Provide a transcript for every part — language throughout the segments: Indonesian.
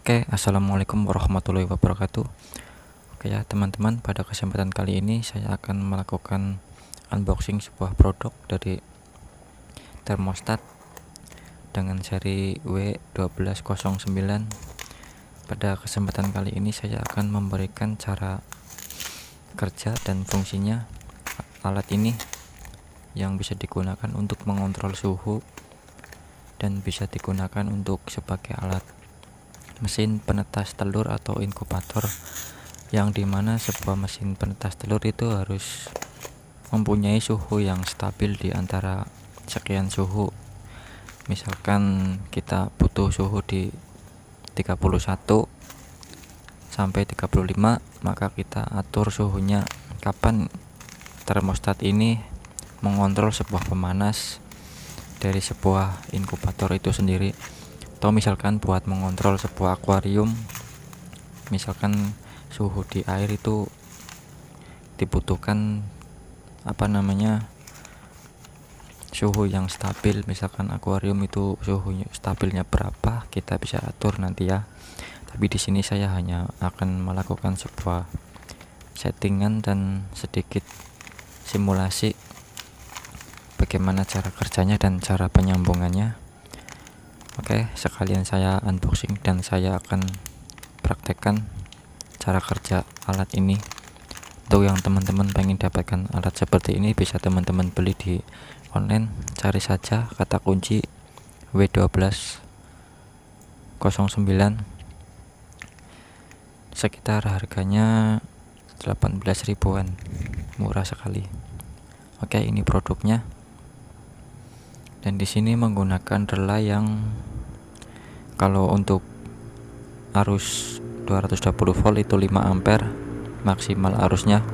Oke, assalamualaikum warahmatullahi wabarakatuh. Oke ya teman-teman, pada kesempatan kali ini saya akan melakukan unboxing sebuah produk dari termostat dengan seri W1209. Pada kesempatan kali ini saya akan memberikan cara kerja dan fungsinya alat ini yang bisa digunakan untuk mengontrol suhu dan bisa digunakan untuk sebagai alat mesin penetas telur atau inkubator, yang dimana sebuah mesin penetas telur itu harus mempunyai suhu yang stabil di antara sekian suhu. Misalkan kita butuh suhu di 31 sampai 35, maka kita atur suhunya kapan termostat ini mengontrol sebuah pemanas dari sebuah inkubator itu sendiri. Atau misalkan buat mengontrol sebuah akuarium, misalkan suhu di air itu dibutuhkan suhu yang stabil, misalkan akuarium itu suhu stabilnya berapa, kita bisa atur nanti ya. Tapi di sini saya hanya akan melakukan sebuah settingan dan sedikit simulasi bagaimana cara kerjanya dan cara penyambungannya. Oke, sekalian saya unboxing dan saya akan praktekkan cara kerja alat ini. Untuk yang teman-teman pengen dapatkan alat seperti ini, bisa teman-teman beli di online. Cari saja kata kunci W1209. Sekitar harganya 18 ribuan, murah sekali. Oke, ini produknya. Dan di sini menggunakan relay yang kalau untuk arus 220 volt itu 5 ampere maksimal arusnya.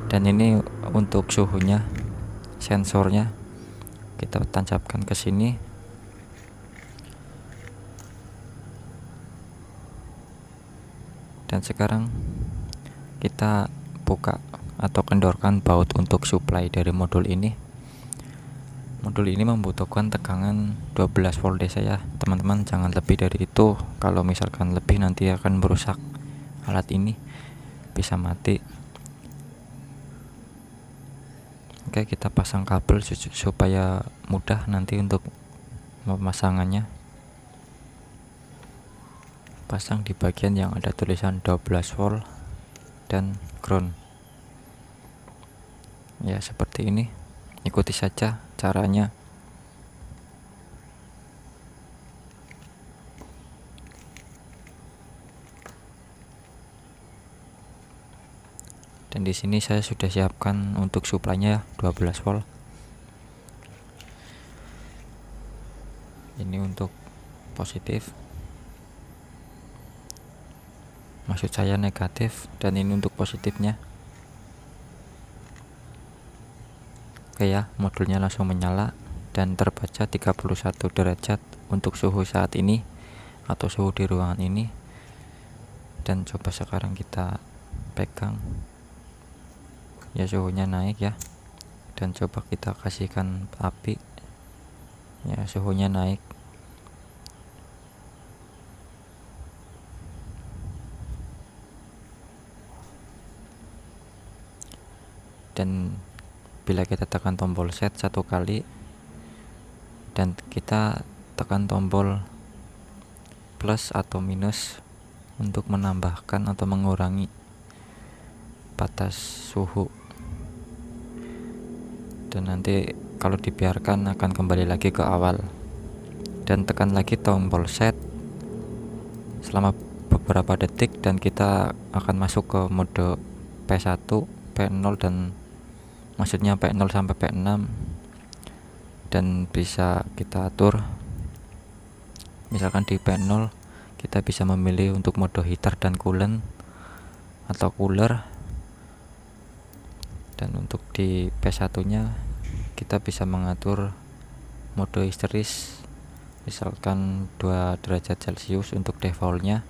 Dan ini untuk suhunya, sensornya kita tancapkan ke sini. Dan sekarang kita buka atau kendorkan baut untuk supply dari modul ini. Modul ini membutuhkan tegangan 12 volt DC ya teman-teman, jangan lebih dari itu. Kalau misalkan lebih nanti akan merusak alat ini, bisa mati. Oke, kita pasang kabel supaya mudah nanti untuk pemasangannya. Pasang di bagian yang ada tulisan 12 volt dan ground ya, seperti ini. Ikuti saja caranya. Dan di sini saya sudah siapkan untuk suplainya 12 volt. Ini untuk positif, maksud saya negatif, dan ini untuk positifnya. Oke ya, modulnya langsung menyala dan terbaca 31 derajat untuk suhu saat ini atau suhu di ruangan ini. Dan coba sekarang kita pegang ya, suhunya naik ya. Dan coba kita kasihkan api ya, suhunya naik. Dan bila kita tekan tombol set satu kali dan kita tekan tombol plus atau minus untuk menambahkan atau mengurangi batas suhu, dan nanti kalau dibiarkan akan kembali lagi ke awal. Dan tekan lagi tombol set selama beberapa detik dan kita akan masuk ke mode P1, P0 dan maksudnya P0 sampai P6. Dan bisa kita atur, misalkan di P0 kita bisa memilih untuk mode heater dan coolant atau cooler. Dan untuk di P1 nya kita bisa mengatur mode histeris, misalkan 2 derajat Celcius untuk defaultnya.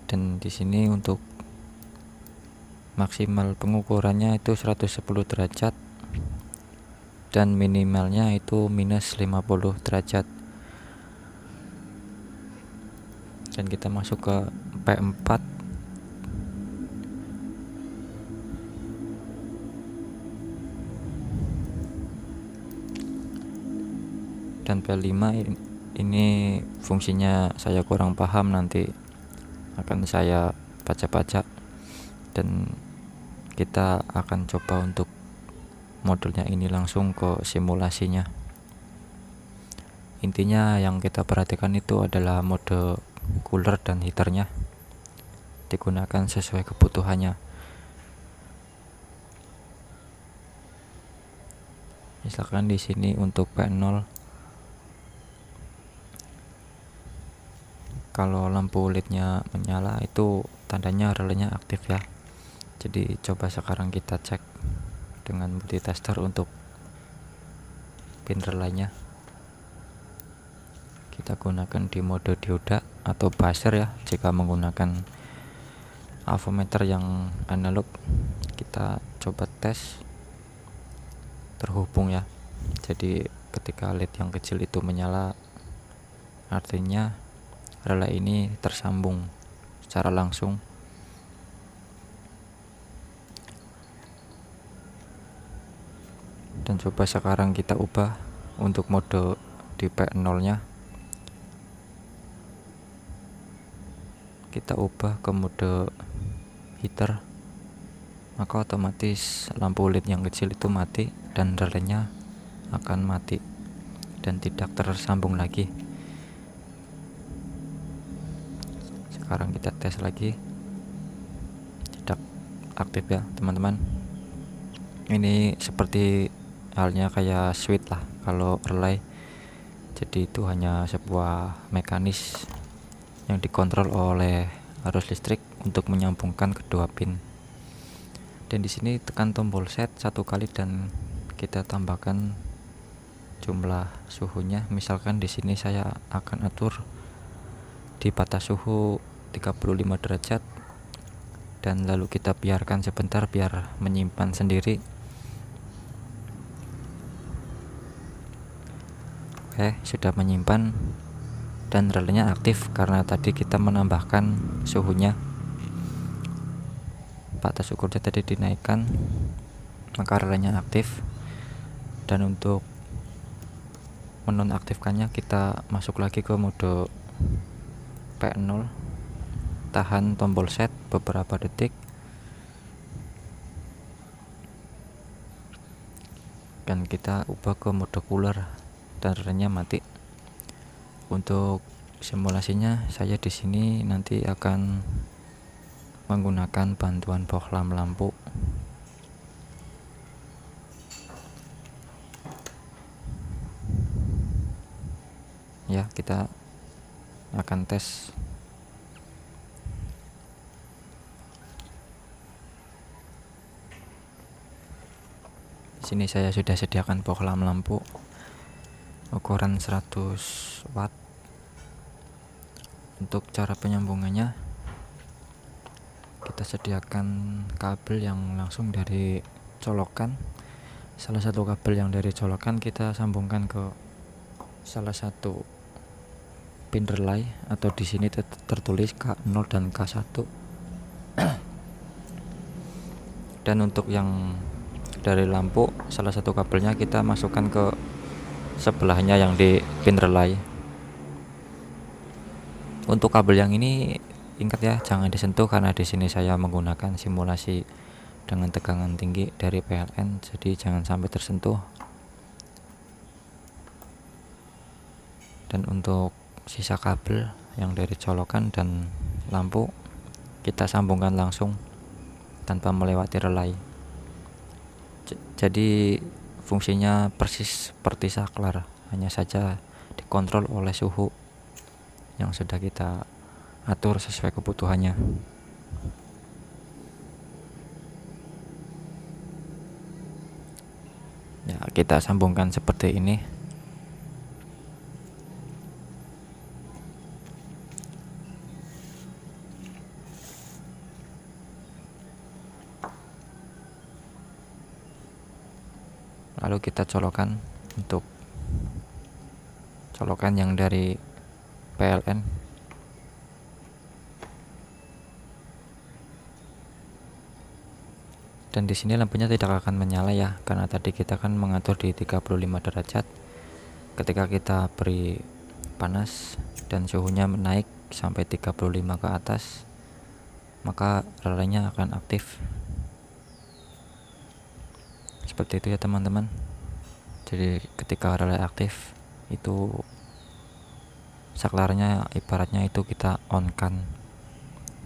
Dan di sini untuk maksimal pengukurannya itu 110 derajat dan minimalnya itu minus 50 derajat. dan kita masuk ke P4. Dan P5 ini fungsinya saya kurang paham, nanti akan saya baca-baca dan kita akan coba untuk modulnya ini langsung ke simulasinya. Intinya yang kita perhatikan itu adalah mode cooler dan heaternya digunakan sesuai kebutuhannya. Misalkan di sini untuk P0, kalau lampu LED-nya menyala itu tandanya relaynya aktif ya. Jadi coba sekarang kita cek dengan multitester untuk pin relaynya. Kita gunakan di mode dioda atau buzzer ya. Jika menggunakan avometer yang analog, kita coba tes terhubung ya. Jadi ketika LED yang kecil itu menyala, artinya relay ini tersambung secara langsung. Dan coba sekarang kita ubah untuk mode di P0 nya, kita ubah ke mode heater, maka otomatis lampu LED yang kecil itu mati dan relaynya akan mati dan tidak tersambung lagi. Sekarang kita tes lagi, tidak aktif ya teman-teman. Ini seperti halnya kayak switch lah kalau relay. Jadi itu hanya sebuah mekanis yang dikontrol oleh arus listrik untuk menyambungkan kedua pin. Dan di sini tekan tombol set satu kali dan kita tambahkan jumlah suhunya. Misalkan di sini saya akan atur di batas suhu 35 derajat dan lalu kita biarkan sebentar biar menyimpan sendiri. Oke, sudah menyimpan dan relaynya aktif karena tadi kita menambahkan suhunya. Batas ukurnya tadi dinaikkan, maka relaynya aktif. Dan untuk menonaktifkannya kita masuk lagi ke mode P0, tahan tombol set beberapa detik dan kita ubah ke mode cooler dan relaynya mati. Untuk simulasinya saya di sini nanti akan menggunakan bantuan bohlam lampu. Ya, kita akan tes. Di sini saya sudah sediakan bohlam lampu ukuran 100 watt. Untuk cara penyambungannya, kita sediakan kabel yang langsung dari colokan. Salah satu kabel yang dari colokan kita sambungkan ke salah satu pin relay, atau di sini tertulis K0 dan K1. Dan untuk yang dari lampu, salah satu kabelnya kita masukkan ke sebelahnya yang di pin relay. Untuk kabel yang ini ingat ya, jangan disentuh karena di sini saya menggunakan simulasi dengan tegangan tinggi dari PLN, jadi jangan sampai tersentuh. Dan untuk sisa kabel yang dari colokan dan lampu kita sambungkan langsung tanpa melewati relay. Jadi fungsinya persis seperti saklar, hanya saja dikontrol oleh suhu yang sudah kita atur sesuai kebutuhannya. Ya, kita sambungkan seperti ini. Lalu kita colokan untuk colokan yang dari PLN. Dan di sini lampunya tidak akan menyala ya, karena tadi kita kan mengatur di 35 derajat. Ketika kita beri panas dan suhunya naik sampai 35 ke atas, maka relainya akan aktif. Seperti itu ya teman-teman. Jadi ketika relay aktif itu saklarnya ibaratnya itu kita on kan,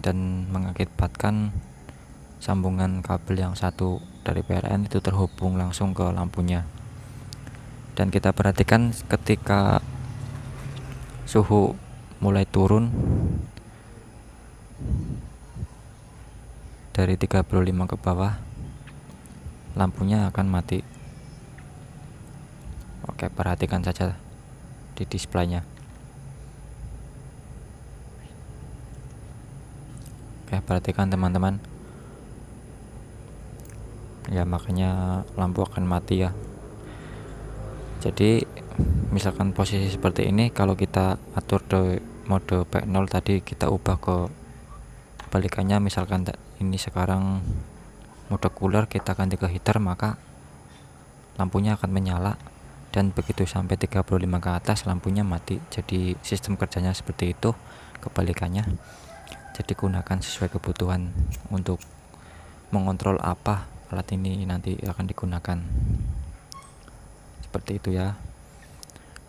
dan mengakibatkan sambungan kabel yang satu dari PLN itu terhubung langsung ke lampunya. Dan kita perhatikan ketika suhu mulai turun dari 35 ke bawah, lampunya akan mati. Oke, perhatikan saja di displaynya. Oke, perhatikan teman-teman. Ya, makanya lampu akan mati ya. Jadi misalkan posisi seperti ini, kalau kita atur di mode P0 tadi, kita ubah ke kebalikannya, misalkan ini sekarang mode cooler, kita ganti ke heater, maka lampunya akan menyala, dan begitu sampai 35 ke atas lampunya mati. Jadi sistem kerjanya seperti itu, kebalikannya. Jadi gunakan sesuai kebutuhan untuk mengontrol apa alat ini nanti akan digunakan. Seperti itu ya.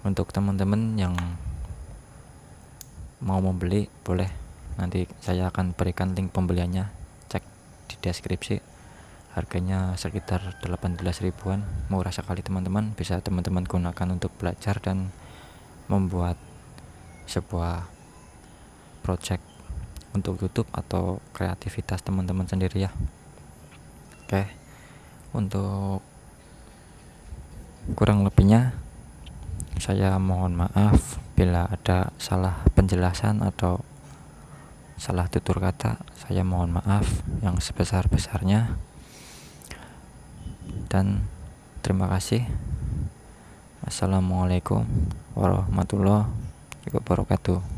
Untuk teman-teman yang mau membeli, boleh, nanti saya akan berikan link pembeliannya, cek di deskripsi. Harganya sekitar 18 ribuan, murah sekali teman-teman. Bisa teman-teman gunakan untuk belajar dan membuat sebuah project untuk YouTube atau kreativitas teman-teman sendiri ya. Oke, untuk kurang lebihnya saya mohon maaf bila ada salah penjelasan atau salah tutur kata. Saya mohon maaf yang sebesar-besarnya, dan terima kasih. Assalamualaikum warahmatullahi wabarakatuh.